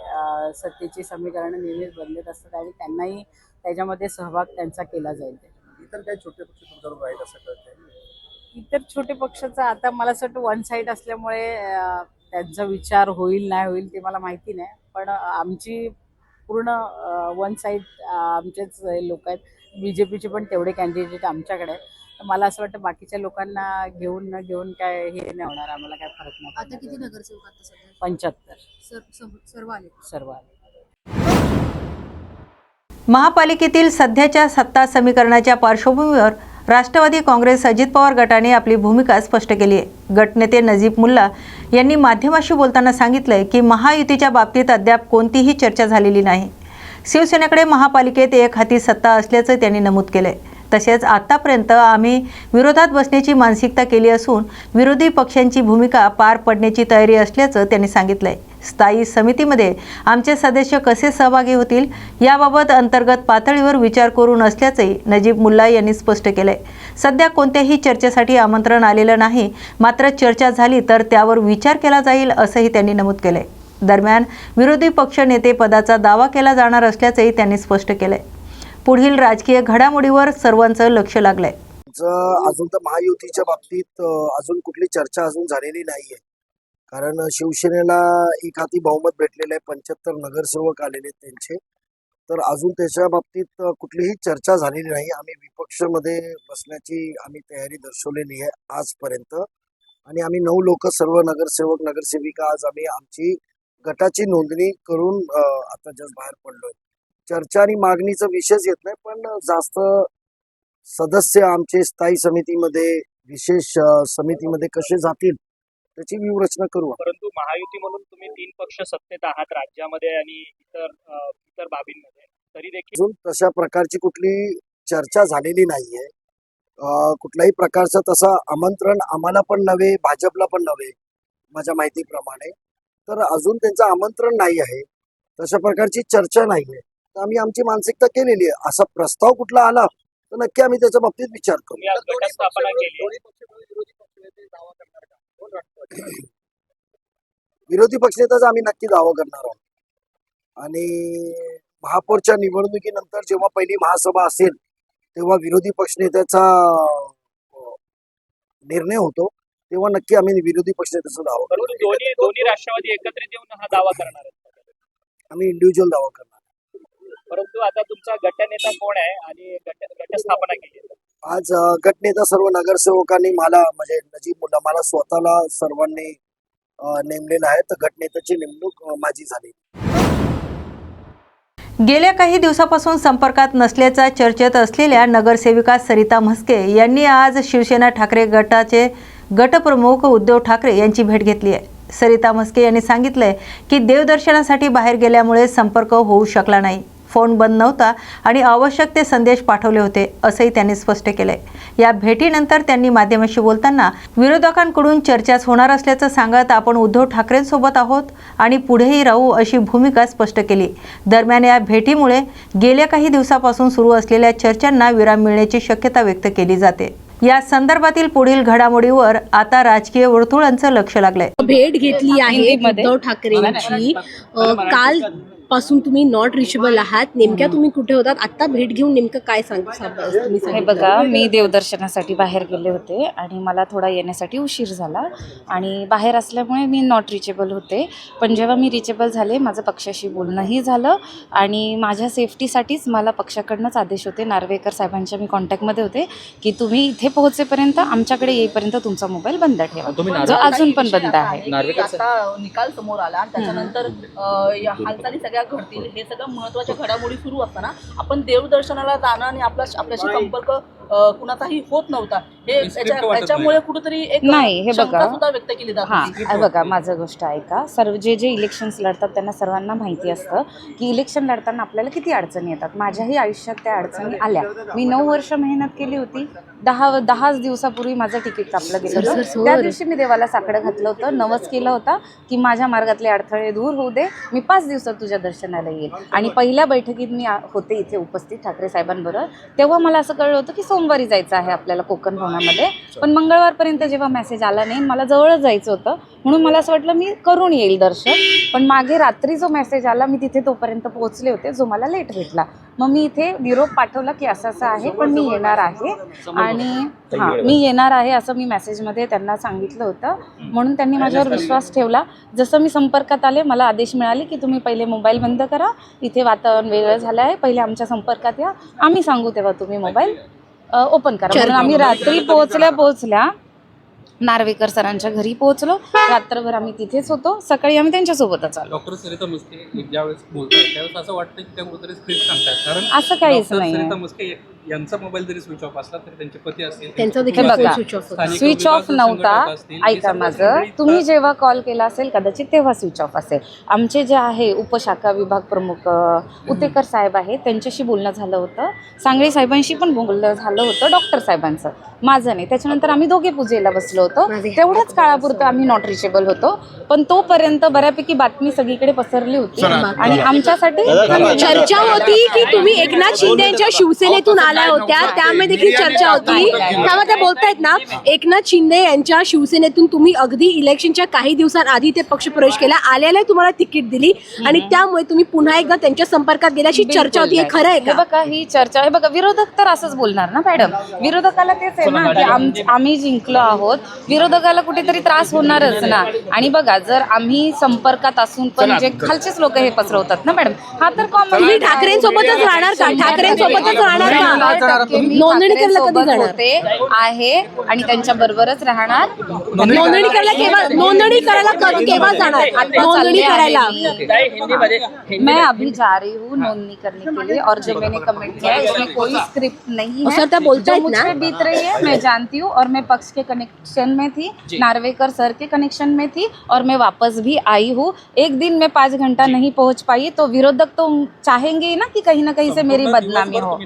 सत्तेची समीकरणं नेहमीच बदलत असतात आणि त्यांनाही त्याच्यामध्ये सहभाग त्यांचा केला जाईल। इतर काही छोटे पक्ष तुमच्यावर राहील असं कळतंय? इतर छोटे पक्षाचा आता मला असं वाटतं वन साईड असल्यामुळे त्यांचा विचार होईल नाही होईल ते मला माहिती नाही, पण आमची पूर्ण वन साईड आमचेच लोक आहेत। बीजेपीचे पण तेवढे कॅन्डिडेट आमच्याकडे आहेत, तर मला असं वाटतं बाकीच्या लोकांना घेऊन न घेऊन काय हे नाही होणार, आम्हाला काय फरक नाही। आता किती नगरसेवक आता सध्या? 75 सर्व आले? महापालिकेतील सध्याच्या सत्ता समीकरणाच्या पार्श्वभूमीवर राष्ट्रवादी काँग्रेस अजित पवार गटाने आपली भूमिका स्पष्ट केली आहे। गटनेते नजीब मुल्ला यांनी माध्यमाशी बोलताना सांगितलंय की महायुतीच्या बाबतीत अद्याप कोणतीही चर्चा झालेली नाही। शिवसेनेकडे महापालिकेत एक हाती सत्ता असल्याचं त्यांनी नमूद केलंय। तसेच आतापर्यंत आम्ही विरोधात बसण्याची मानसिकता केली असून विरोधी पक्षांची भूमिका पार पडण्याची तयारी असल्याचं त्यांनी सांगितलंय। स्थायी समितीमध्ये आमचे सदस्य कसे सहभागी होतील याबाबत अंतर्गत पातळीवर विचार करून असल्याचंही नजीब मुल्ला यांनी स्पष्ट केलंय। सध्या कोणत्याही चर्चेसाठी आमंत्रण आलेलं नाही, मात्र चर्चा झाली तर त्यावर विचार केला जाईल असंही त्यांनी नमूद केलंय। दरम्यान विरोधी पक्ष नेते पदाचा दावा केला जाणार असल्याचंही त्यांनी स्पष्ट केलंय। पुढील राजकीय घडामोडीवर सर्वांचं लक्ष लागलंय। अजून तर महायुतीच्या बाबतीत अजून कुठली चर्चा अजून झालेली नाहीये, कारण शिवसेनेला एक हाती बहुमत भेटलेलं आहे, 75 नगरसेवक आलेले त्यांचे, तर अजून त्याच्या बाबतीत कुठलीही चर्चा झालेली नाही। आम्ही विपक्षामध्ये बसण्याची आम्ही तयारी दर्शवलेली आहे आजपर्यंत आणि आम्ही 9 लोक सर्व नगरसेवक नगरसेविका आज आम्ही आमची गटाची नोंदणी करून आता जस्ट बाहेर पडलोय। चर्चा आणि मागणीचा विषयच येत नाही, पण जास्त सदस्य आमचे स्थायी समितीमध्ये विशेष समितीमध्ये कसे जातील त्याची व्यूहरचना करू. परंतु महायुती म्हणून तुम्ही 3 पक्ष सत्तेत आहात राज्यामध्ये आणि इतर बाबींमध्ये, तरी देखील अजून तशा प्रकारची कुठली चर्चा झालेली नाहीये. कुठल्याही प्रकारचं तसं आमंत्रण आम्हाला पण नव्हे, भाजपला पण नव्हे माझ्या माहितीप्रमाणे, तर अजून त्यांचं आमंत्रण नाही आहे. तशा प्रकारची चर्चा नाहीये. तर आम्ही आमची मानसिकता केलेली आहे. असा प्रस्ताव कुठला आला तर नक्की आम्ही त्याच्या बाबतीत विचार करू. तुम्ही आज गटस्थापना केली. विरोधी पक्षनेत्याचा आम्ही नक्की दावा करणार आहोत. आणि महापौरच्या निवडणुकीनंतर जेव्हा पहिली महासभा असेल तेव्हा विरोधी पक्षनेत्याचा निर्णय होतो, तेव्हा नक्की आम्ही विरोधी पक्षनेत्याचा दावा करू. परंतु दोन्ही राष्ट्रवादी एकत्रित येऊन हा दावा करणार आहेत. आम्ही इंडिव्हिज्युअल दावा करणार. परंतु आता तुमचा गटनेता कोण आहे आणि गटस्थापना केली? आज गटनेता सर्व नगरसेवकांनी मला म्हणजे नजीब मुल्ला मला स्वतःला सर्वांनी नेमलेलं आहे. तर गटनेत्याची नेमणूक माझी झाली. गेल्या काही दिवसापासून संपर्कात नसल्याचा चर्चेत असलेल्या नगरसेविका सरिता म्हस्के यांनी आज शिवसेना ठाकरे गटाचे गटप्रमुख उद्धव ठाकरे यांची भेट घेतली आहे. सरिता म्हस्के यांनी सांगितलंय की देवदर्शनासाठी बाहेर गेल्यामुळे संपर्क होऊ शकला नाही, फोन बंद नव्हता आणि आवश्यक ते संदेश पाठवले होते असंही त्यांनी स्पष्ट केलंय. या भेटीनंतर त्यांनी माध्यमांशी बोलताना विरोधकांकडून चर्चाच होणार असल्याचं सांगत आपण उद्धव ठाकरेंसोबत आहोत आणि पुढेही राहू अशी भूमिका स्पष्ट केली. दरम्यान या भेटीमुळे गेल्या काही दिवसापासून सुरू असलेल्या चर्चांना विराम मिळण्याची शक्यता व्यक्त केली जाते. या संदर्भातील पुढील घडामोडीवर आता राजकीय वर्तुळांचं लक्ष लागलंय. भेट घेतली आहे उद्धव ठाकरेंची. काल पासून तुम्ही नॉट रिचेबल आहात. नेमक्या तुम्ही कुठे होतात? आता भेट घेऊन नेमकं काय तुम्ही हे बघा, मी देवदर्शनासाठी बाहेर गेले होते आणि मला थोडा येण्यासाठी उशीर झाला आणि बाहेर असल्यामुळे मी नॉट रिचेबल होते. पण जेव्हा मी रिचेबल झाले, माझं पक्षाशी बोलणंही झालं आणि माझ्या सेफ्टीसाठीच मला पक्षाकडनंच आदेश होते. नार्वेकर साहेबांच्या मी कॉन्टॅक्टमध्ये होते की तुम्ही इथे पोहोचेपर्यंत, आमच्याकडे येईपर्यंत तुमचा मोबाईल बंद ठेवा, जो अजून पण बंद आहे. आता निकाल समोर आला, त्याच्यानंतर हालचाली सगळ्या घडतील. हे सगळं महत्त्वाच्या घडामोडी सुरू असताना आपण देवदर्शनाला जाणं आणि आपल्याशी संपर्क कुणाचाही होत नव्हता, हे याच्यामुळे कुठेतरी एक नाही, हे बघा सुद्धा व्यक्त केली जात होती. हां, बघा माझं गोष्ट ऐका. सर्व जे इलेक्शन्स लढतात त्यांना सर्वांना माहिती असतं की इलेक्शन लढताना आपल्याला किती अडचणी येतात. माझ्याही आयुष्यात त्या अडचणी आल्या. मी 9 वर्ष मेहनत केली होती. 10 दिवसापूर्वी माझं तिकीट कापलं गेलं होतं. त्या दिवशी मी देवाला साकडं घातलं होतं, नवस केलं होतं की माझ्या मार्गातले अडथळे दूर होऊ दे, मी 5 दिवसात तुझ्या दर्शनाला येईल. आणि पहिल्या बैठकीत मी होते इथे उपस्थित ठाकरे साहेबांबरोबर. तेव्हा मला असं कळलं होतं की सोमवारी जायचं आहे आपल्याला कोकण भवनामध्ये. पण मंगळवारपर्यंत जेव्हा मेसेज आला नाही, मला जवळच जायचं होतं, म्हणून मला असं वाटलं मी करून येईल दर्शन. पण मागे रात्री जो मेसेज आला, मी तिथे तोपर्यंत पोहोचले होते, जो मला लेट भेटला. मग मी इथे निरोप पाठवला की असं असं आहे, पण मी येणार आहे आणि मी येणार आहे असं मी मेसेजमध्ये त्यांना सांगितलं होतं. म्हणून त्यांनी माझ्यावर विश्वास ठेवला. जसं मी संपर्कात आले, मला आदेश मिळाले की तुम्ही पहिले मोबाईल बंद करा, इथे वातावरण वेगळं झालं आहे, पहिले आमच्या संपर्कात या, आम्ही सांगू तेव्हा तुम्ही मोबाईल ओपन करा. म्हणून आम्ही रात्री पोहोचल्या नार्वेकर सरांच्या घरी पोहोचलो. रात्रभर आम्ही तिथेच होतो. सकाळी आम्ही त्यांच्यासोबतच आलो. डॉक्टर सरिता म्हस्के ज्यावेळेस बोलतात त्यावेळेस असं वाटतं की त्या कुठेतरी स्क्रिप्ट सांगतात, कारण असं काहीच नाही. सरिता म्हस्के यांचा मोबाईल जरी स्विच ऑफ असला तरी त्यांचे पती असतील, त्यांचा देखील बघा, स्थानिक स्विच ऑफ विभाग नव्हता. संघटक असतील, ऐका माझं, तुम्ही जेव्हा कॉल केला असेल कदाचित तेव्हा स्विच ऑफ असेल. आमचे जे आहे उपशाखा विभाग प्रमुख उतेकर साहेब आहेत, त्यांच्याशी बोलणं झालं होतं. सांगळे साहेबांशी पण बोलणं झालं होतं, डॉक्टर साहेबांचं, माझं नाही. त्याच्यानंतर आम्ही दोघे पूजेला बसलो होतो. तेवढ्याच काळापुरतं आम्ही नॉट रिचेबल होतो. पण तोपर्यंत बऱ्यापैकी बातमी सगळीकडे पसरली होती आणि आमच्यासाठी चर्चा होती की तुम्ही एकनाथ शिंदे यांच्या शिवसेनेतून आल्या होत्या, त्यामध्ये देखील चर्चा होती. तेव्हा त्या बोलतायत ना, एकनाथ शिंदे यांच्या शिवसेनेतून तुम्ही अगदी इलेक्शनच्या काही दिवसांआधी ते पक्ष प्रवेश केला, आल्याला तुम्हाला तिकीट दिली आणि त्यामुळे तुम्ही पुन्हा एकदा त्यांच्या संपर्कात गेल्याची चर्चा होती. हे खरं आहे का? बघा, ही चर्चा, हे बघा, विरोधक तर असंच बोलणार ना मॅडम. विरोधकाला तेच आहे ना की आम्ही जिंकलो आहोत, विरोधकाला कुठेतरी त्रास होणारच ना. आणि बघा, जर आम्ही संपर्कात असून पण जे खालचेच लोक हे पसरवतात ना मॅडम, हा तर कॉमन. तुम्ही ठाकरेंसोबतच राहणार का? ठाकरेंसोबतच राहणार का? 100% मी नोंदणी करायला कधी ठाकरेंसोबत जाणार? होते आहे आणि त्यांच्या बरोबरच राहणार. नोंदणी करायला केव्हा केव्हा जाणार? आता नोंदणी चालले करायला आहे मी. मैं अभी जा रही हूँ नोंदनी करने के लिए और जो मैंने कमेंट किया है उसमें कोई स्क्रिप्ट नहीं है. सर, त्या बोलतायत जो मुझ ना? पे बीत रही है मैं जानती हूँ और मैं पक्ष के कनेक्शन में थी, नार्वेकर सर के कनेक्शन में थी और मैं वापस भी आई हूँ. एक दिन मैं 5 घंटा नहीं पहुँच पाई तो विरोधक तो चाहेंगे ही ना कि कहीं ना कहीं से मेरी बदनामी हो.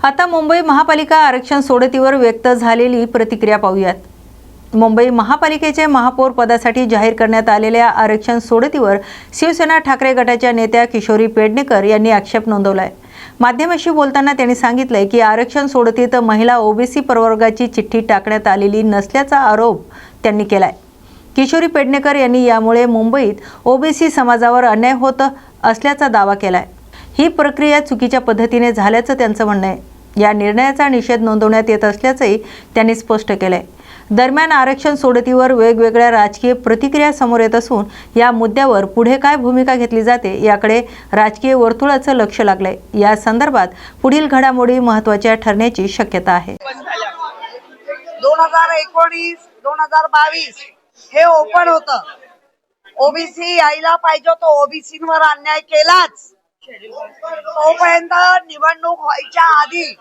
आता मुंबई महापालिका आरक्षण सोडतीवर व्यक्त झालेली प्रतिक्रिया पाहूयात. मुंबई महापालिकेचे महापौर पदासाठी जाहीर करण्यात आलेल्या आरक्षण सोडतीवर शिवसेना ठाकरे गटाच्या नेत्या किशोरी पेडणेकर यांनी आक्षेप नोंदवलाय. माध्यमांशी बोलताना त्यांनी सांगितलंय की आरक्षण सोडतीत महिला ओबीसी प्रवर्गाची चिठ्ठी टाकण्यात आलेली नसल्याचा आरोप त्यांनी केलाय. किशोरी पेडणेकर यांनी यामुळे मुंबईत ओबीसी समाजावर अन्याय होत असल्याचा दावा केलाय. ही प्रक्रिया चुकीच्या पद्धतीने झाल्याचं त्यांचं म्हणणं आहे. या निर्णयाचा निषेध नोंदवण्यात येत असल्याचंही त्यांनी स्पष्ट केलंय. दरम्यान आरक्षण सोडतीवर वेगवेगळ्या राजकीय प्रतिक्रिया समोर येत असून या मुद्द्यावर पुढे काय भूमिका घेतली जाते याकडे राजकीय वर्तुळाचं लक्ष लागलंय. या संदर्भात पुढील घडामोडी महत्त्वाच्या ठरण्याची शक्यता आहे. 2019-2022 हे ओपन होतं. ओबीसी यायला पाहिजे तो ओबीसीवर अन्याय केलाच. तोपर्यंत निवडणूक व्हायच्या आधी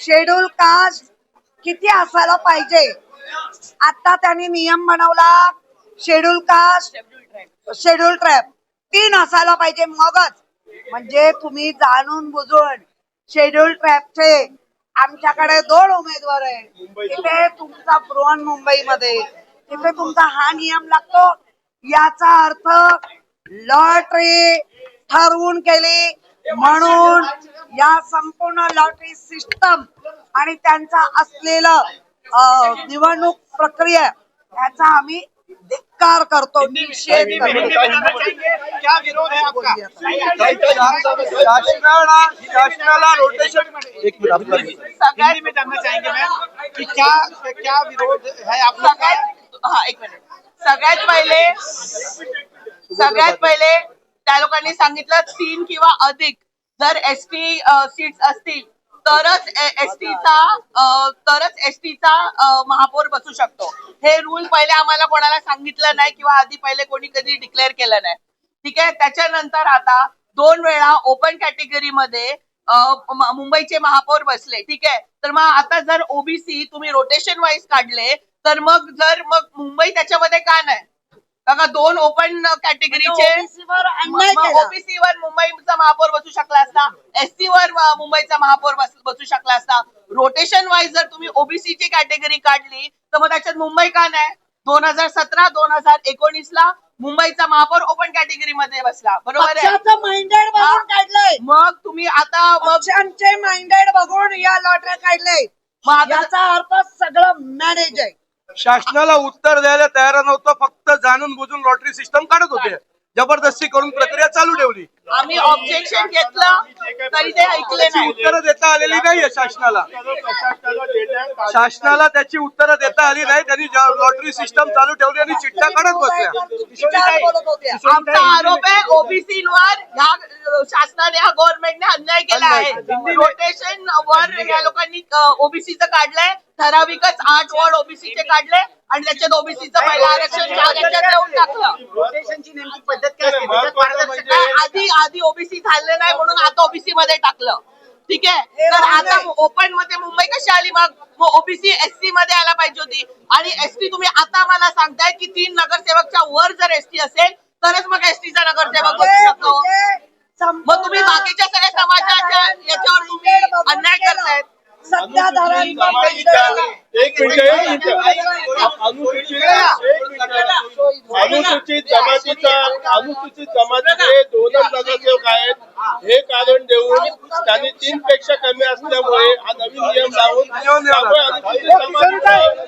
शेड्यूल कास्ट किती असायला पाहिजे आता त्यांनी नियम बनवला. शेड्यूल कास्ट शेड्यूल ट्राइब 3 असायला पाहिजे मगच. म्हणजे तुम्ही जाणून बुजून शेड्यूल ट्राइबचे आमच्याकडे 2 उमेदवार आहे. तिथे तुमचा बृहन्मुंबईमध्ये तिथे तुमचा हा नियम लागतो. याचा अर्थ लॉटरी ठरवून केली म्हणून या संपूर्ण लॉटरी सिस्टम आणि त्यांचा असलेलं निवडणूक प्रक्रिया याचा आम्ही धिक्कार करतो, निषेध करतो. क्या विरोध है आपका? शासनाला रोटेशन हिंदी में जानना चाहेंगे मैम कि क्या विरोध है आपका? एक मिनिट. सगळ्यात पहिले त्या लोकांनी सांगितलं 3 किंवा अधिक जर एसटी सीट्स असतील तरच एसटीचा महापौर बसू शकतो. हे रूल पहिले आम्हाला कोणाला सांगितलं नाही किंवा आधी पहिले कोणी कधी डिक्लेअर केलं नाही. ठीक आहे. त्याच्यानंतर आता 2 वेळा ओपन कॅटेगरीमध्ये मुंबईचे महापौर बसले. ठीक आहे. तर मग आता जर ओबीसी तुम्ही रोटेशन वाईज काढले तर मग मुंबई त्याच्यामध्ये का नाही? का 2 ओपन कॅटेगरीचे ओबीसीवर मुंबईचा महापौर बसू शकला असता, एसटीवर मुंबईचा महापौर बसू शकला असता. रोटेशन वाईज जर तुम्ही ओबीसीची कॅटेगरी काढली तर मग त्याच्यात मुंबई का नाही? 2017-2019 ला मुंबईचा महापौर ओपन कॅटेगरी मध्ये बसला. बरोबर आहे. माइंडेड बघून काढलंय. मग तुम्ही आता पक्षांचे माइंडेड बघून या लॉटऱ्या काढले. याचा अर्थ सगळं मॅनेज आहे. शासनाला उत्तर द्यायला तयार नव्हतं. फक्त जाणून बुजून लॉटरी सिस्टम काढत होते. जबरदस्ती करून प्रक्रिया चालू ठेवली. आम्ही ऑब्जेक्शन घेतलं तरी ते ऐकले नाही. उत्तरं देता आलेली नाहीये शासनाला. शासनाला त्याची उत्तरं देता आली नाही. त्यांनी लॉटरी सिस्टम चालू ठेवली आणि चिठ्ठ्या काढत बसल्या. आमचा आरोप आहे ओबीसीवर ह्या शासनाने ह्या गव्हर्नमेंटने अन्याय केला आहे. रोटेशन वर या लोकांनी ओबीसीचं काढलंय. ठराविकच 8 वॉर्ड ओबीसीचे काढले आणि त्याच्यात ओबीसीचं पहिलं आरक्षण देऊन टाकलं. रोटेशनची नेमकी पद्धत काय असते? आधी ओबीसी झालं नाही म्हणून आता ओबीसी मध्ये टाकलं. ठीक आहे. तर आता ओपन मध्ये मुंबई कशी आली? मग ओबीसी एसटी मध्ये आला पाहिजे होती. आणि एसटी तुम्ही आता मला सांगताय की 3 नगरसेवकच्या वर जर एसटी असेल तरच मग एसटीचा नगरसेवक बसू शकतो. मग तुम्ही बाकीच्या सगळ्या समाजाच्या याच्यावर तुम्ही अन्याय करतायत. अनुसूचित जमातीचे 2 नगरसेवक आहेत हे कारण देऊन त्यांनी 3 पेक्षा कमी असल्यामुळे हा नवीन नियम लावून अनुसूचित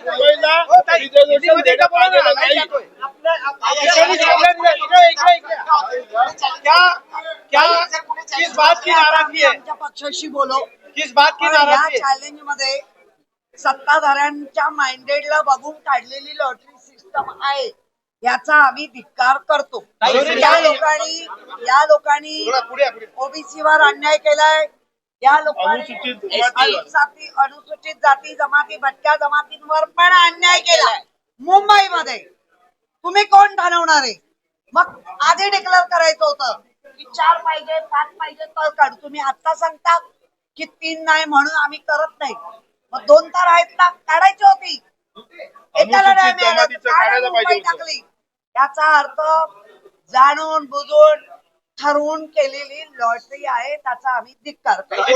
मुंबईला रिझर्वेशन देण्यात आलेलं नाही. किस बात की नाराजगी है? पक्षाशी बोलो. किस बात की नाराजगी? या चॅलेंज मध्ये सत्ताधाऱ्यांच्या माइंडेडला बघून काढलेली लॉटरी सिस्टम आहे याचा आम्ही धिक्कार करतो. या लोकांनी ओबीसीवर अन्याय केलाय. या लोकांनी अनुसूचित जाती जमाती भटक्या जमातींवर पण अन्याय केलाय मुंबईमध्ये. तुम्ही कोण ठरवणार आहे? मग आधी डिक्लेअर करायचं होतं की 4 पाहिजे 5 पाहिजे तर काढू. तुम्ही आता सांगता की 3 नाही म्हणून आम्ही करत नाही. मग 2 तर आहेत ना, काढायची होती. एकाला नाही मिळालं मुंबई टाकली. याचा अर्थ जाणून बुजून ठरवून केलेली लॉटरी आहे, त्याचा आम्ही धिक्कार करतो.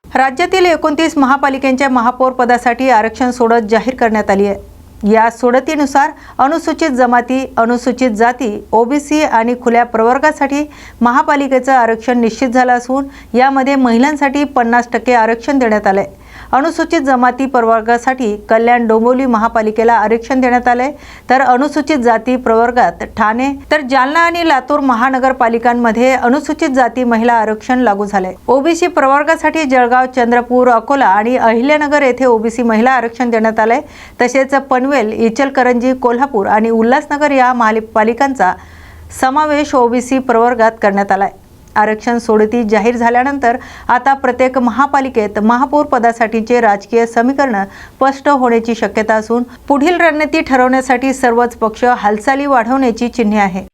राज्यातील 29 महापालिकांच्या महापौर पदासाठी आरक्षण सोडत जाहीर करण्यात आली आहे. या सोडतीनुसार अनुसूचित जमाती, अनुसूचित जाती, ओबीसी आणि खुल्या प्रवर्गासाठी महापालिकेचं आरक्षण निश्चित झालं असून यामध्ये महिलांसाठी 50% आरक्षण देण्यात आलंय. अनुसूचित जमाती प्रवर्गासाठी कल्याण डोंबिवली महापालिकेला आरक्षण देण्यात आलंय, तर अनुसूचित जाती प्रवर्गात ठाणे तर जालना आणि लातूर महानगरपालिकांमध्ये अनुसूचित जाती महिला आरक्षण लागू झालंय. ओबीसी प्रवर्गासाठी जळगाव, चंद्रपूर, अकोला आणि अहिल्यानगर येथे ओबीसी महिला आरक्षण देण्यात आलंय. तसेच पनवेल, इचलकरंजी, कोल्हापूर आणि उल्हासनगर या महापालिकांचा समावेश ओबीसी प्रवर्गात करण्यात आलाय. आरक्षण सोडती जाहीर झाल्यानंतर आता प्रत्येक महापालिकेत महापौर पदासाठीचे राजकीय समीकरण स्पष्ट होण्याची शक्यता असून पुढील रणनीती ठरवण्यासाठी सर्वच पक्ष हालचाली वाढवण्याची चिन्हे आहे.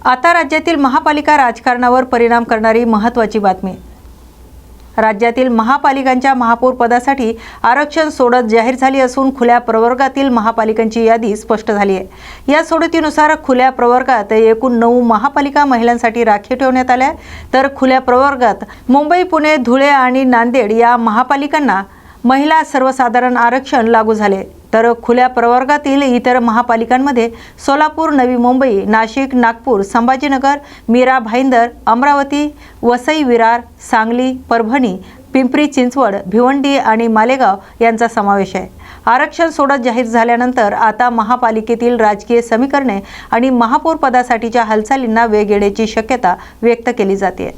आता राज्यातील महापालिका राजकारणावर परिणाम करणारी महत्त्वाची बातमी. राज्यातील महापालिकांच्या महापौर पदासाठी आरक्षण सोडत जाहीर झाली असून खुल्या प्रवर्गातील महापालिकांची यादी स्पष्ट झाली आहे. या सोडतीनुसार खुल्या प्रवर्गात एकूण 9 महापालिका महिलांसाठी राखीव ठेवण्यात आल्या, तर खुल्या प्रवर्गात मुंबई, पुणे, धुळे आणि नांदेड या महापालिकांना महिला सर्वसाधारण आरक्षण लागू झाले. तर खुल्या प्रवर्गातील इतर महापालिकांमध्ये सोलापूर, नवी मुंबई, नाशिक, नागपूर, संभाजीनगर, मीरा भाईंदर, अमरावती, वसई विरार, सांगली, परभणी, पिंपरी चिंचवड, भिवंडी आणि मालेगाव यांचा समावेश आहे. आरक्षण सोडत जाहीर झाल्यानंतर आता महापालिकेतील राजकीय समीकरणे आणि महापौर पदासाठीच्या हालचालींना वेग येण्याची शक्यता व्यक्त केली जाते.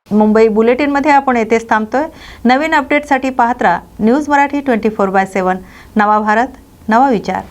मुंबई बुलेटिनमध्ये आपण येथेच थांबतोय. नवीन अपडेटसाठी पाहत राहा न्यूज मराठी 24/7. नवा भारत, नवा विचार.